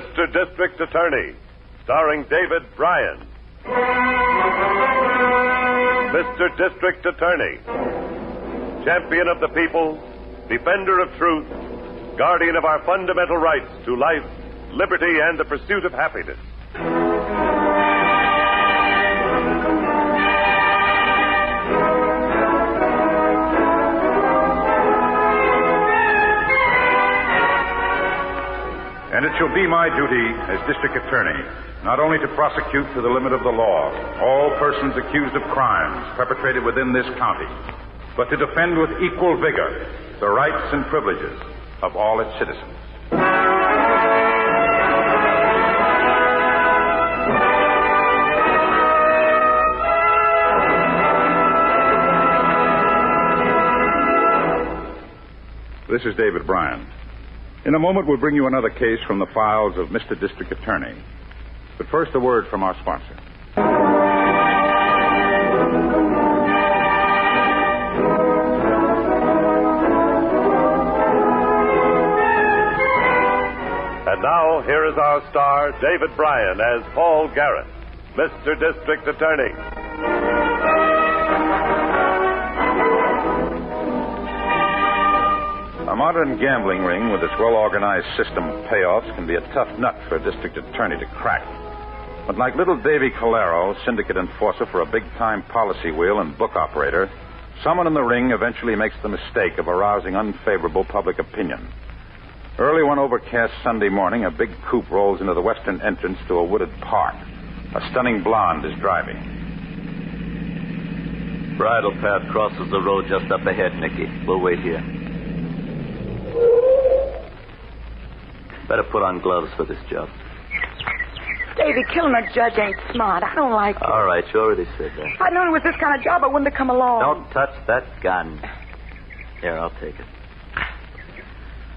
Mr. District Attorney, starring David Bryan. Mr. District Attorney, champion of the people, defender of truth, guardian of our fundamental rights to life, liberty, and the pursuit of happiness. And it shall be my duty as district attorney not only to prosecute to the limit of the law all persons accused of crimes perpetrated within this county, but to defend with equal vigor the rights and privileges of all its citizens. This is David Bryan. In a moment, we'll bring you another case from the files of Mr. District Attorney. But first, a word from our sponsor. And now, here is our star, David Bryan, as Paul Garrett, Mr. District Attorney. A modern gambling ring with its well-organized system of payoffs can be a tough nut for a district attorney to crack. But like little Davy Calero, syndicate enforcer for a big-time policy wheel and book operator, someone in the ring eventually makes the mistake of arousing unfavorable public opinion. Early one overcast Sunday morning, a big coupe rolls into the western entrance to a wooded park. A stunning blonde is driving. Bridal path crosses the road just up ahead, Nicky. We'll wait here. Better put on gloves for this job. Davy, killing a judge ain't smart. I don't like it. All right, you already said that. If I'd known it was this kind of job, I wouldn't have come along. Don't touch that gun. Here, I'll take it.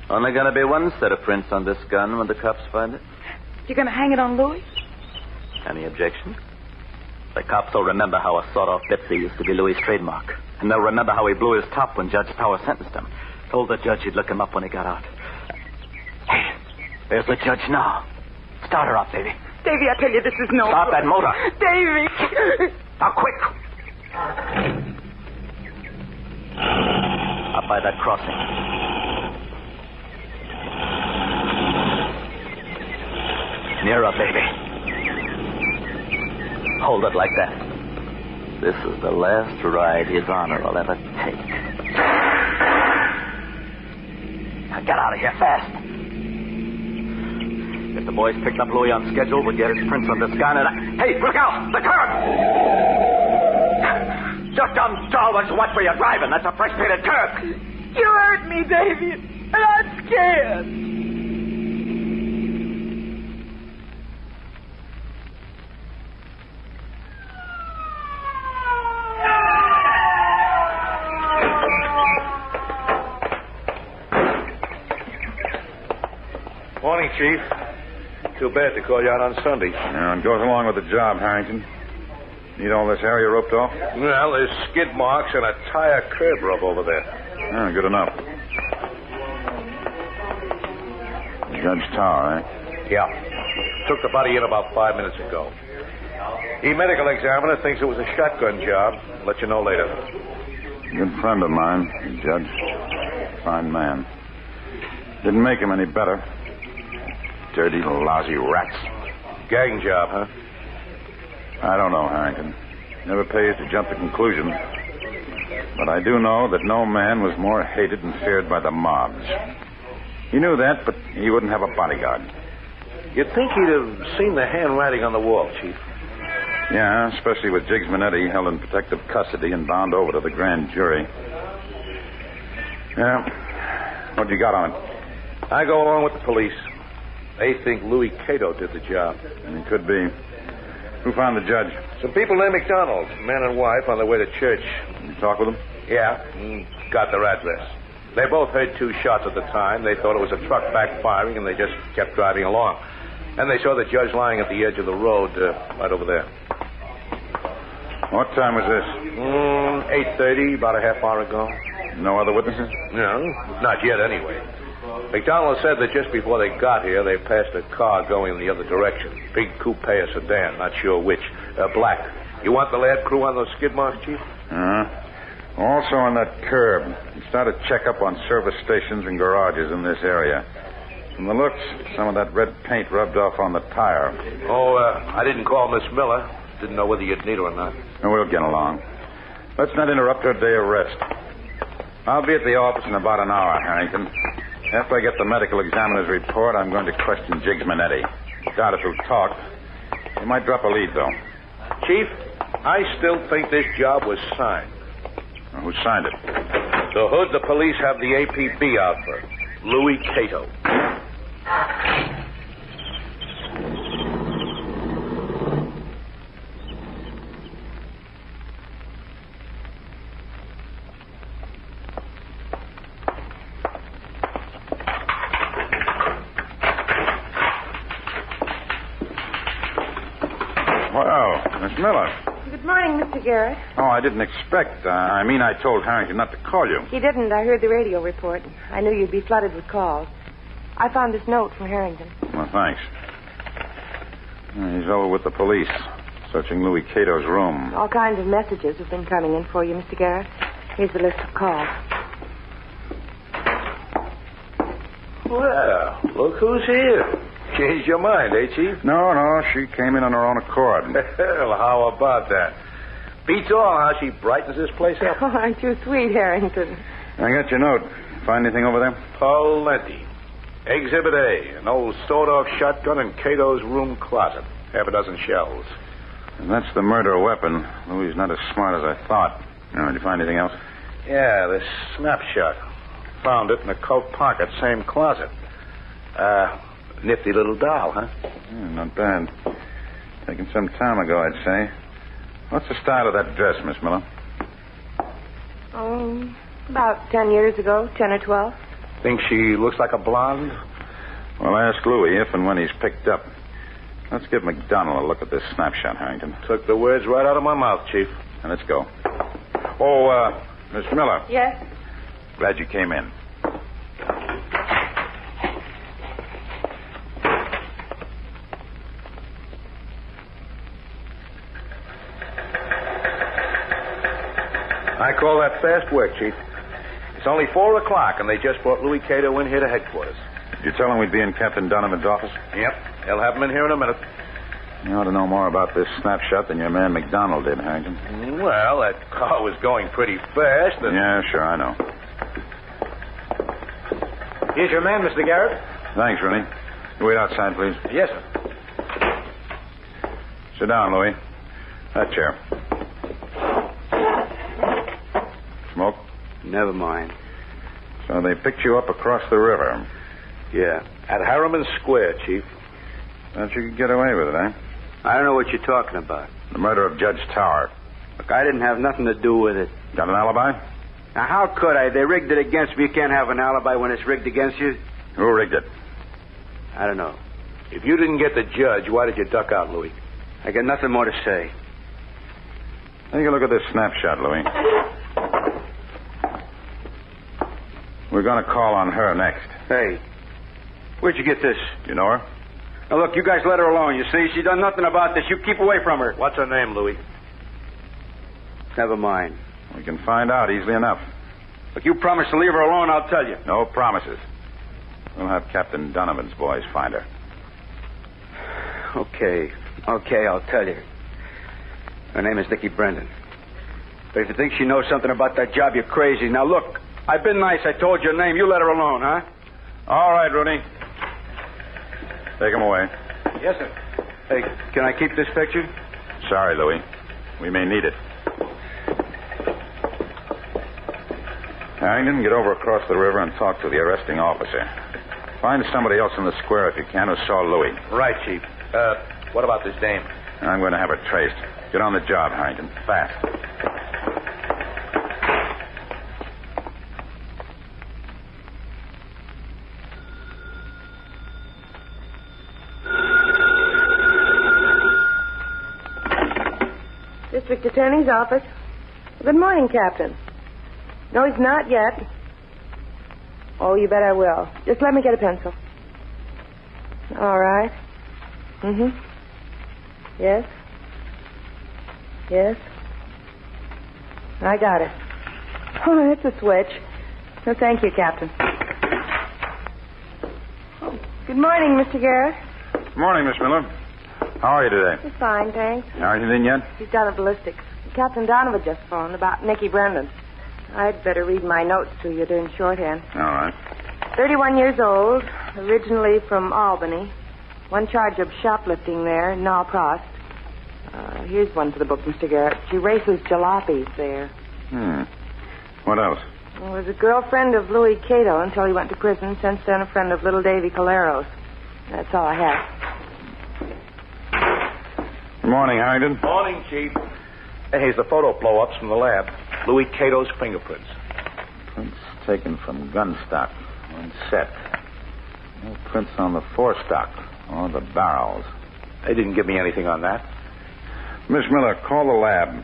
Only gonna be one set of prints on this gun when the cops find it. You gonna hang it on Louis? Any objection? The cops will remember how a sawed-off Betsy used to be Louis' trademark. And they'll remember how he blew his top when Judge Power sentenced him. Told the judge he'd look him up when he got out. Hey, there's the judge now. Start her up, baby. Davy, I tell you, this is no... Stop that motor. Davy! Now, quick. Up by that crossing. Nearer, baby. Hold it like that. This is the last ride His Honor will ever take. Now get out of here fast. If the boys picked up Louis on schedule, we'll get his prints on this gun and... Hey, look out! The curb! Just always watch where you're driving. That's a fresh-painted curb. You hurt me, Davy, and I'm scared. Morning, Chief. Too bad to call you out on Sunday. Yeah, it goes along with the job, Harrington. Need all this area roped off? Well, there's skid marks and a tire curb rub over there. Yeah, good enough. Judge Tower, eh? Yeah. Took the body in about 5 minutes ago. The medical examiner thinks it was a shotgun job. Let you know later. Good friend of mine, the judge. Fine man. Didn't make him any better. Dirty, lousy rats. Gang job, huh? I don't know, Harrington. Never pays to jump to conclusions. But I do know that no man was more hated and feared by the mobs. He knew that, but he wouldn't have a bodyguard. You'd think he'd have seen the handwriting on the wall, Chief. Yeah, especially with Jiggs Minetti held in protective custody and bound over to the grand jury. Yeah. What you got on it? I go along with the police. They think Louis Cato did the job. And it could be. Who found the judge? Some people named McDonald, man and wife, on their way to church. You talk with them? Yeah, got their address. They both heard 2 shots at the time. They thought it was a truck backfiring, and they just kept driving along. And they saw the judge lying at the edge of the road, right over there. What time was this? 8:30, about a half hour ago. No other witnesses? No, not yet anyway. McDonald said that just before they got here, they passed a car going in the other direction. Big coupe or sedan, not sure which. Black. You want the lab crew on those skid marks, Chief? Also on that curb. You started check up on service stations and garages in this area. From the looks, some of that red paint rubbed off on the tire. I didn't call Miss Miller. Didn't know whether you'd need her or not. We'll get along. Let's not interrupt her day of rest. I'll be at the office in about an hour, Harrington. After I get the medical examiner's report, I'm going to question Jiggs Minetti. Doubt if he'll talk. He might drop a lead, though. Chief, I still think this job was signed. Who signed it? The hood the police have the APB out for. Louis Cato. Well, Miss Miller. Good morning, Mr. Garrett. Oh, I didn't expect. I told Harrington not to call you. He didn't. I heard the radio report. I knew you'd be flooded with calls. I found this note from Harrington. Well, thanks. He's over with the police, searching Louis Cato's room. All kinds of messages have been coming in for you, Mr. Garrett. Here's the list of calls. Well, look who's here. Changed your mind, eh, Chief? No, she came in on her own accord. Well, how about that? Beats all how she brightens this place up. Oh, aren't you sweet, Harrington? I got your note. Find anything over there? Plenty. Exhibit A, an old sawed-off shotgun in Cato's room closet. Half a dozen shells. And that's the murder weapon. Louis not as smart as I thought. Did you find anything else? Yeah, this snapshot. Found it in a coat pocket, same closet. Nifty little doll, huh? Not bad. Taken some time ago, I'd say. What's the style of that dress, Miss Miller? About 10 years ago, 10 or 12. Think she looks like a blonde? Well, ask Louis if and when he's picked up. Let's give McDonald a look at this snapshot, Harrington. Took the words right out of my mouth, Chief. And let's go. Oh, Miss Miller. Yes? Glad you came in. I call that fast work, Chief. It's only 4 o'clock, and they just brought Louis Cato in here to headquarters. Did you tell him we'd be in Captain Donovan's office? Yep. They'll have him in here in a minute. You ought to know more about this snapshot than your man McDonald did, Harrington. Well, that car was going pretty fast. And... Yeah, sure, I know. Here's your man, Mr. Garrett. Thanks, Rooney. You wait outside, please. Yes, sir. Sit down, Louis. That chair. Smoke? Never mind. So they picked you up across the river. Yeah, at Harriman Square, Chief. Thought you could get away with it, eh? I don't know what you're talking about. The murder of Judge Tower. Look, I didn't have nothing to do with it. Got an alibi? Now, how could I? They rigged it against me. You can't have an alibi when it's rigged against you. Who rigged it? I don't know. If you didn't get the judge, why did you duck out, Louis? I got nothing more to say. Take a look at this snapshot, Louis. We're going to call on her next. Hey, where'd you get this? You know her? Now, look, you guys let her alone, you see? She done nothing about this. You keep away from her. What's her name, Louis? Never mind. We can find out easily enough. Look, you promise to leave her alone, I'll tell you. No promises. We'll have Captain Donovan's boys find her. Okay, I'll tell you. Her name is Nicky Brendan. But if you think she knows something about that job, you're crazy. Now, look, I've been nice. I told you her name. You let her alone, huh? All right, Rooney. Take him away. Yes, sir. Hey, can I keep this picture? Sorry, Louis. We may need it. Harrington, get over across the river and talk to the arresting officer. Find somebody else in the square if you can who saw Louis. Right, Chief. What about this dame? I'm going to have her traced. Get on the job, Harrington. Fast. District Attorney's office. Good morning, Captain. No, he's not yet. Oh, you bet I will. Just let me get a pencil. All right. Mm-hmm. Yes. Yes. I got it. Oh, that's a switch. No, thank you, Captain. Oh, good morning, Mr. Garrett. Good morning, Miss Miller. How are you today? Just fine, thanks. Anything in yet? He's down at ballistics. Captain Donovan just phoned about Nicky Brendan. I'd better read my notes to you. They're in shorthand. All right. 31 years old, originally from Albany. One charge of shoplifting there, Nal Prost. Here's one for the book, Mr. Garrett. She races jalopies there. What else? Was a girlfriend of Louis Cato until he went to prison. Since then, a friend of little Davy Caleros. That's all I have. Good morning, Harrington. Morning, Chief. Hey, here's the photo blow-ups from the lab. Louis Cato's fingerprints. Prints taken from gun stock on set. No prints on the forestock or the barrels. They didn't give me anything on that. Miss Miller, call the lab.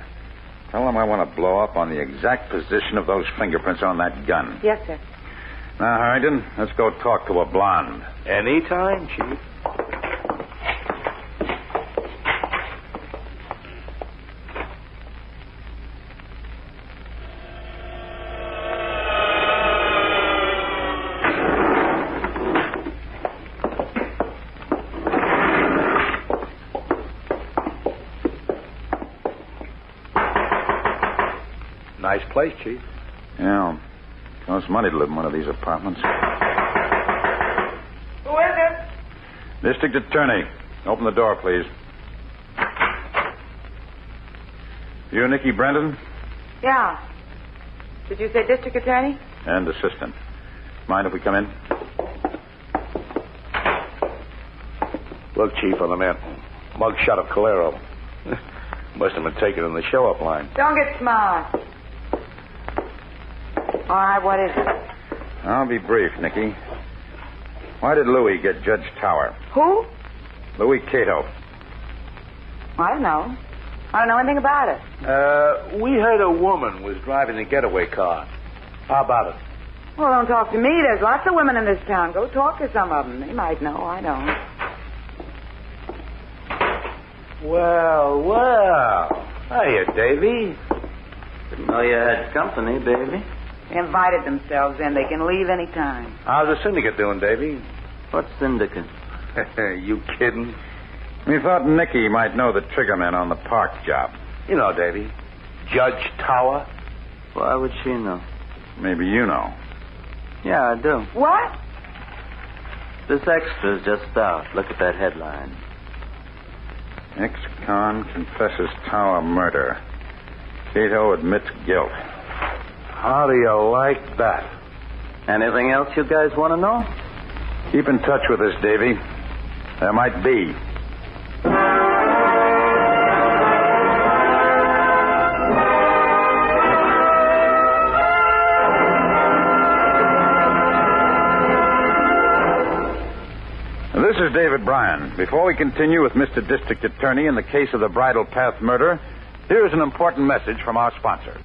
Tell them I want to blow up on the exact position of those fingerprints on that gun. Yes, sir. Now, Harrington, let's go talk to a blonde. Anytime, Chief. Nice place, Chief. Yeah. Costs money to live in one of these apartments. Who is it? District Attorney. Open the door, please. You Nicky Brendan? Yeah. Did you say district attorney? And assistant. Mind if we come in? Look, Chief, on the man. Mug shot of Calero. Must have been taken in the show-up line. Don't get smart. All right, what is it? I'll be brief, Nicky. Why did Louis get Judge Tower? Who? Louis Cato. I don't know. I don't know anything about it. We heard a woman was driving the getaway car. How about it? Well, don't talk to me. There's lots of women in this town. Go talk to some of them. They might know. I don't. Well, well. Hiya, Davy. Didn't know you had company, baby. They invited themselves in. They can leave any time. How's the syndicate doing, Davy? What syndicate? You kidding? We thought Nicky might know the triggerman on the park job. You know, Davy. Judge Tower. Why would she know? Maybe you know. Yeah, I do. What? This extra's just out. Look at that headline. Ex-con confesses Tower murder. Cato admits guilt. How do you like that? Anything else you guys want to know? Keep in touch with us, Davy. There might be. This is David Bryan. Before we continue with Mr. District Attorney in the case of the Bridal Path murder, here is an important message from our sponsor.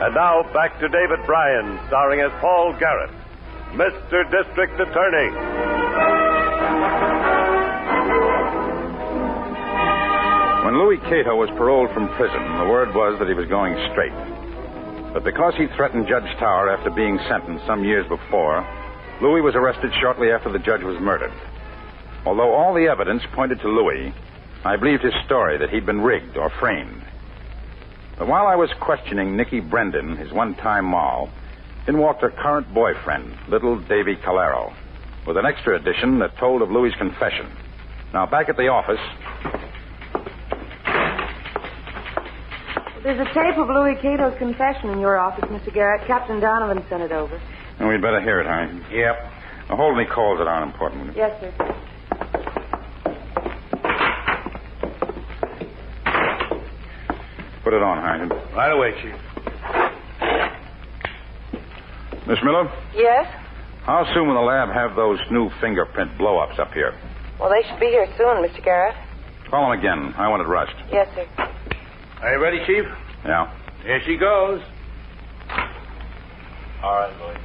And now, back to David Bryan, starring as Paul Garrett, Mr. District Attorney. When Louis Cato was paroled from prison, the word was that he was going straight. But because he threatened Judge Tower after being sentenced some years before, Louis was arrested shortly after the judge was murdered. Although all the evidence pointed to Louis, I believed his story that he'd been rigged or framed. But while I was questioning Nicky Brendan, his one-time moll, in walked her current boyfriend, little Davy Calero, with an extra edition that told of Louis' confession. Now, back at the office... There's a tape of Louis Cato's confession in your office, Mr. Garrett. Captain Donovan sent it over. And we'd better hear it, Harry. Yep. Now, hold any calls that aren't important. Will you? Yes, sir. Put it on, Harrington. Right away, Chief. Miss Miller, Yes? how soon will the lab have those new fingerprint blow-ups up here? Well, they should be here soon, Mr. Garrett. Call him again. I want it rushed. Yes, sir. Are you ready, Chief? Yeah. Here she goes. All right, Louis.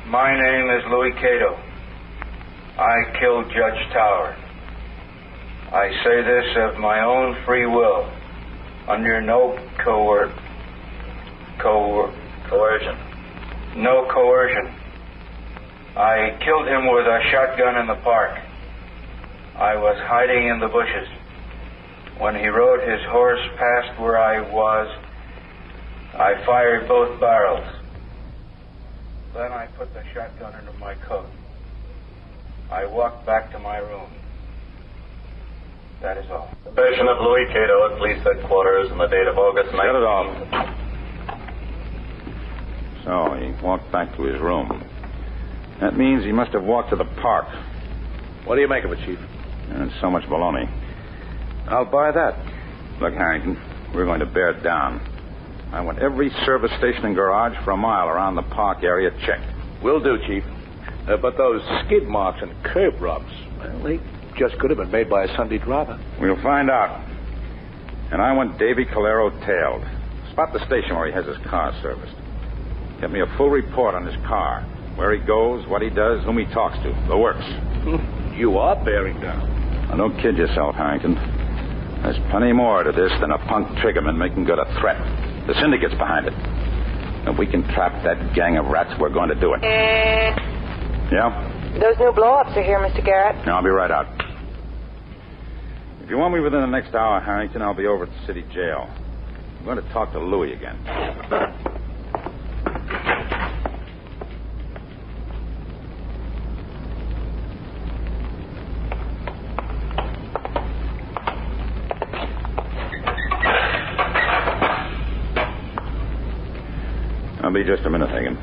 My name is Louis Cato. I killed Judge Tower. I say this of my own free will, under no coercion. No coercion. I killed him with a shotgun in the park. I was hiding in the bushes. When he rode his horse past where I was, I fired both barrels. Then I put the shotgun under my coat. I walked back to my room. That is all. Confession of Louis Cato at police headquarters on the date of August 19th. Shut it off. So he walked back to his room. That means he must have walked to the park. What do you make of it, Chief? And so much baloney. I'll buy that. Look, Harrington, we're going to bear it down. I want every service station and garage for a mile around the park area checked. Will do, Chief. But those skid marks and curb rubs, well, they just could have been made by a Sunday driver. We'll find out. And I want Davy Calero tailed. Spot the station where he has his car serviced. Get me a full report on his car. Where he goes, what he does, whom he talks to. The works. You are bearing down. Now, don't kid yourself, Harrington. There's plenty more to this than a punk triggerman making good a threat. The syndicate's behind it. If we can trap that gang of rats, we're going to do it. Yeah? Those new blow-ups are here, Mr. Garrett. I'll be right out. If you want me within the next hour, Harrington, I'll be over at the city jail. I'm going to talk to Louis again. I'll be just a minute, Hagen.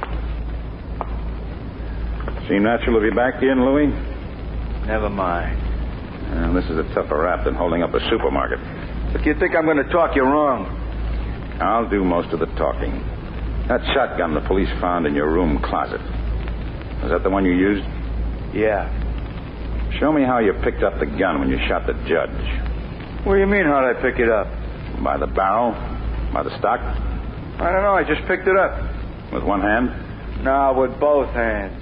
Seem natural to be back again, Louis? Never mind. Well, this is a tougher rap than holding up a supermarket. If you think I'm going to talk, you're wrong. I'll do most of the talking. That shotgun the police found in your room closet. Was that the one you used? Yeah. Show me how you picked up the gun when you shot the judge. What do you mean, how'd I pick it up? By the barrel? By the stock? I don't know, I just picked it up. With one hand? No, with both hands.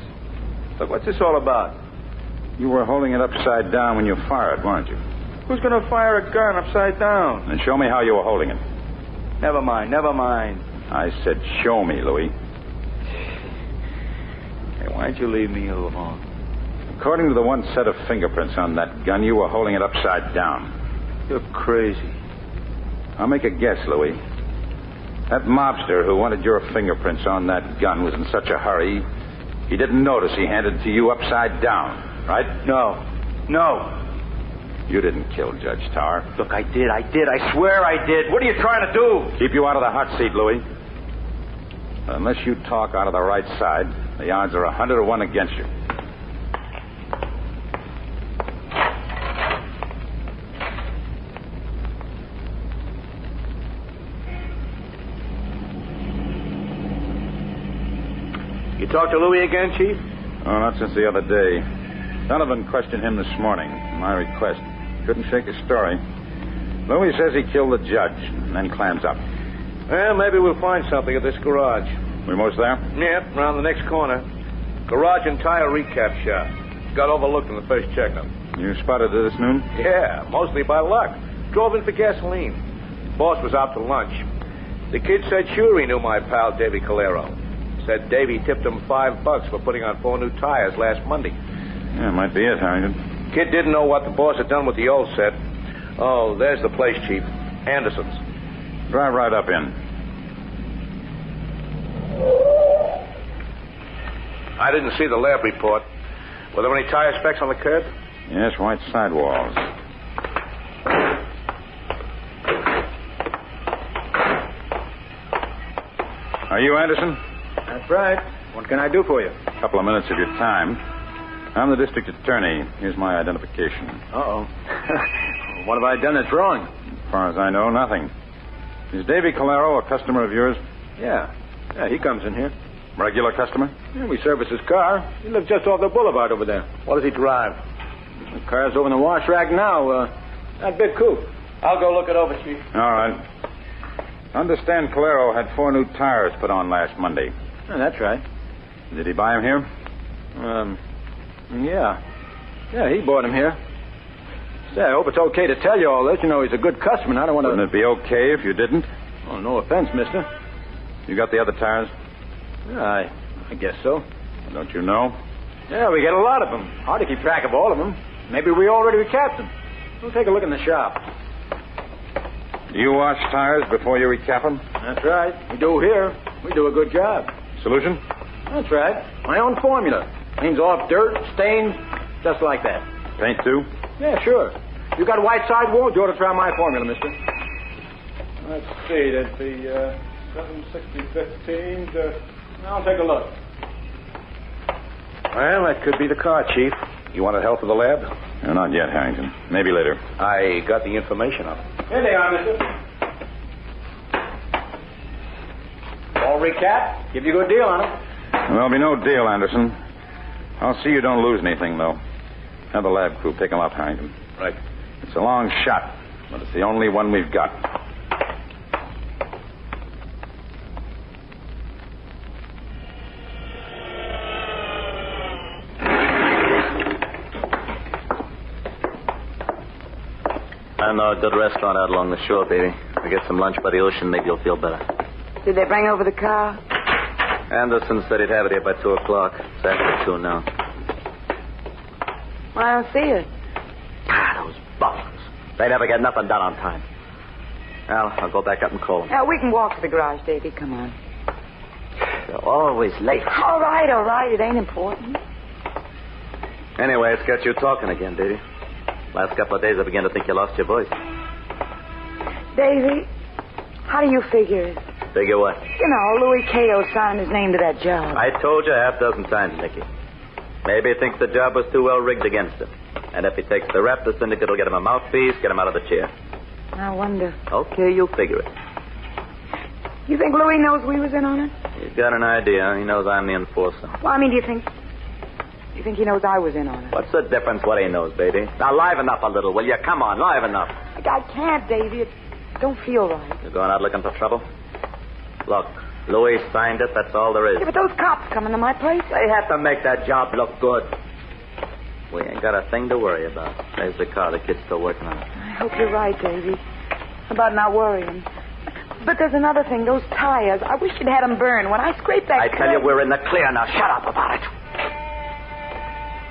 Look, what's this all about? You were holding it upside down when you fired, weren't you? Who's going to fire a gun upside down? Then show me how you were holding it. Never mind. I said show me, Louis. Hey, why don't you leave me alone? According to the one set of fingerprints on that gun, you were holding it upside down. You're crazy. I'll make a guess, Louis. That mobster who wanted your fingerprints on that gun was in such a hurry, he didn't notice he handed it to you upside down, right? No. You didn't kill Judge Tower. Look, I did. I swear I did. What are you trying to do? Keep you out of the hot seat, Louis. But unless you talk out of the right side, the odds are 100-1 against you. You talked to Louis again, Chief? Oh, not since the other day. Donovan questioned him this morning, at my request. Couldn't shake his story. Louis says he killed the judge, and then clams up. Well, maybe we'll find something at this garage. We most there? Yep, around the next corner. Garage and tire recap shop. Got overlooked in the first checkup. You spotted it this noon? Yeah, mostly by luck. Drove in for gasoline. Boss was out to lunch. The kid said sure he knew my pal, Davy Calero. Said Davy tipped him $5 for putting on 4 new tires last Monday. Yeah, might be it, Harrington. Kid didn't know what the boss had done with the old set. Oh, there's the place, Chief. Anderson's. Drive right up in. I didn't see the lab report. Were there any tire specks on the curb? Yes, white sidewalls. Are you Anderson? That's right. What can I do for you? A couple of minutes of your time. I'm the district attorney. Here's my identification. Uh-oh. What have I done that's wrong? As far as I know, nothing. Is Davy Calero a customer of yours? Yeah, he comes in here. Regular customer? Yeah, we service his car. He lives just off the boulevard over there. What does he drive? The car's over in the wash rack now. That big coupe. I'll go look it over, Chief. All right. Understand Calero had 4 new tires put on last Monday. Yeah, that's right. Did he buy them here? Yeah. Yeah, he bought him here. Say, I hope it's okay to tell you all this. You know, he's a good customer, and I don't want to... Wouldn't it be okay if you didn't? Oh, no offense, mister. You got the other tires? Yeah, I guess so. Don't you know? Yeah, we get a lot of them. Hard to keep track of all of them. Maybe we already recapped them. We'll take a look in the shop. Do you wash tires before you recap them? That's right. We do here. We do a good job. Solution? That's right. My own formula. Cleans off dirt, stains, just like that. Paint, too? Yeah, sure. You got white sidewalls, you ought to try my formula, mister. Let's see. That'd be 760-15. I'll take a look. Well, that could be the car, Chief. You want help with the lab? No, not yet, Harrington. Maybe later. I got the information on it. Here they are, mister. All recap. Give you a good deal on it. There'll be no deal, Anderson. I'll see you don't lose anything, though. Have the lab crew pick them up, Harrington. Right. It's a long shot, but it's the only one we've got. I know a good restaurant out along the shore, baby. We get some lunch by the ocean, maybe you'll feel better. Did they bring over the car? Anderson said he'd have it here by 2 o'clock. It's after 2 now. Well, I don't see it. Those buffaloes. They never get nothing done on time. Well, I'll go back up and call them. Now, we can walk to the garage, Davy. Come on. They're always late. All right. It ain't important. Anyway, it's got you talking again, Davy. Last couple of days, I began to think you lost your voice. Davy, how do you figure it? Figure what? You know, Louis Cato signed his name to that job. I told you 6 times, Nicky. Maybe he thinks the job was too well rigged against him. And if he takes the rep, the syndicate will get him a mouthpiece, get him out of the chair. I wonder. Okay, you figure it. You think Louis knows we was in on it? He's got an idea. He knows I'm the enforcer. Well, I mean, do you think he knows I was in on it? What's the difference what he knows, baby? Now, liven up a little, will you? Come on, liven up. I can't, Davy. It don't feel right. You're going out looking for trouble? Look, Louis signed it. That's all there is. Yeah, but those cops coming to my place. They have to make that job look good. We ain't got a thing to worry about. There's the car. The kid's still working on it. I hope you're right, Davy. About not worrying. But there's another thing. Those tires. I wish you'd had them burn. When I scraped that I tell you, we're in the clear now. Shut up about it.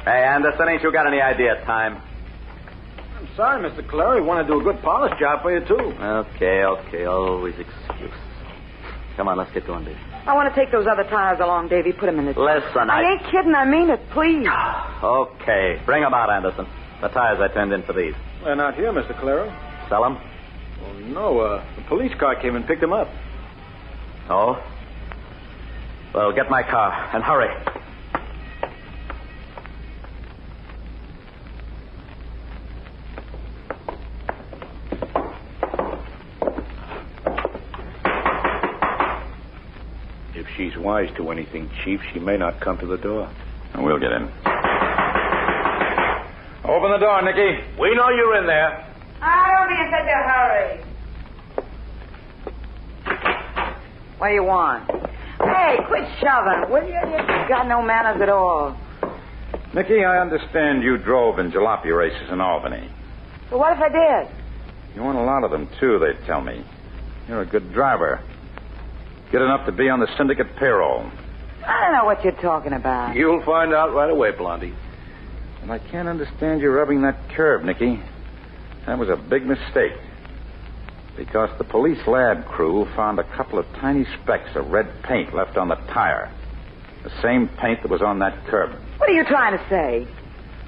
Hey, Anderson, ain't you got any idea of time? I'm sorry, Mr. Clary. Want to do a good polish job for you, too. Okay. Always excuse. Come on, let's get going, Davy. I want to take those other tires along, Davy. Put them in the... Listen, I ain't kidding. I mean it. Please. Okay. Bring them out, Anderson. The tires I turned in for these. They're not here, Mr. Clary. Sell them? Oh, no. The police car came and picked them up. Oh? Well, get my car and hurry. If she's wise to anything, Chief, she may not come to the door. We'll get in. Open the door, Nicky. We know you're in there. I don't be in such a hurry. What do you want? Hey, quit shoving, will you? You've got no manners at all. Nicky, I understand you drove in jalopy races in Albany. So what if I did? You won a lot of them, too, they tell me. You're a good driver. Good enough to be on the syndicate payroll. I don't know what you're talking about. You'll find out right away, Blondie. And I can't understand you rubbing that curb, Nicky. That was a big mistake. Because the police lab crew found a couple of tiny specks of red paint left on the tire. The same paint that was on that curb. What are you trying to say?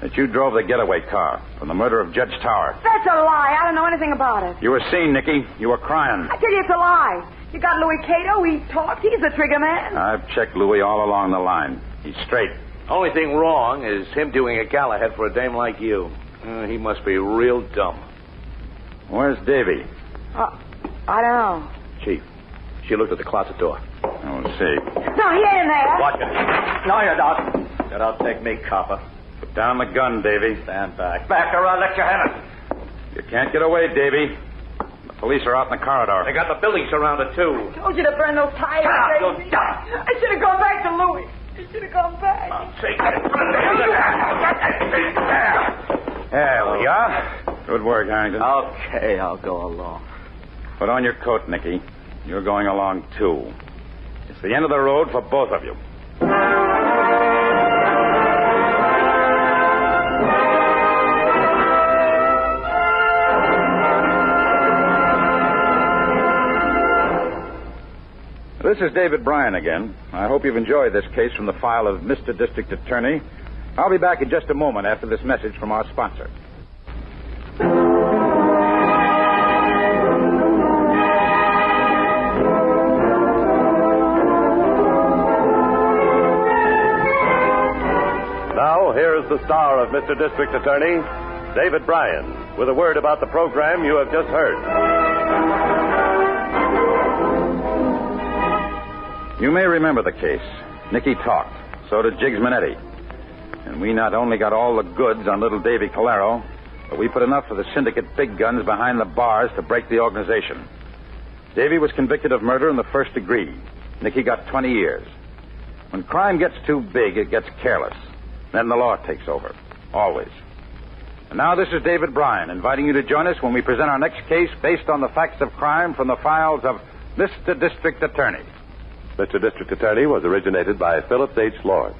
That you drove the getaway car from the murder of Judge Tower. That's a lie. I don't know anything about it. You were seen, Nicky. You were crying. I tell you, it's a lie. You got Louis Cato. He talked. He's the trigger man. I've checked Louis all along the line. He's straight. Only thing wrong is him doing a Galahad for a dame like you. He must be real dumb. Where's Davy? I don't know. Chief, She looked at the closet door. We'll see. No, he ain't in there. Watch it. No, you don't. You don't take me, copper. Put down the gun, Davy. Stand back. Back or I'll let you have it. You can't get away, Davy. The police are out in the corridor. They got the building surrounded, too. I told you to burn those tires. You'll die. I should have gone back to Louis. I should have gone back. There we are. Good work, Harrington. Okay, I'll go along. Put on your coat, Nicky. You're going along, too. It's the end of the road for both of you. This is David Bryan again. I hope you've enjoyed this case from the file of Mr. District Attorney. I'll be back in just a moment after this message from our sponsor. Now, here's the star of Mr. District Attorney, David Bryan, with a word about the program you have just heard. You may remember the case. Nicky talked. So did Jiggs Minetti. And we not only got all the goods on little Davy Calero, but we put enough of the syndicate big guns behind the bars to break the organization. Davy was convicted of murder in the first degree. Nicky got 20 years. When crime gets too big, it gets careless. Then the law takes over. Always. And now this is David Bryan inviting you to join us when we present our next case based on the facts of crime from the files of Mr. District Attorney. Mr. District Attorney was originated by Phillips H. Lord.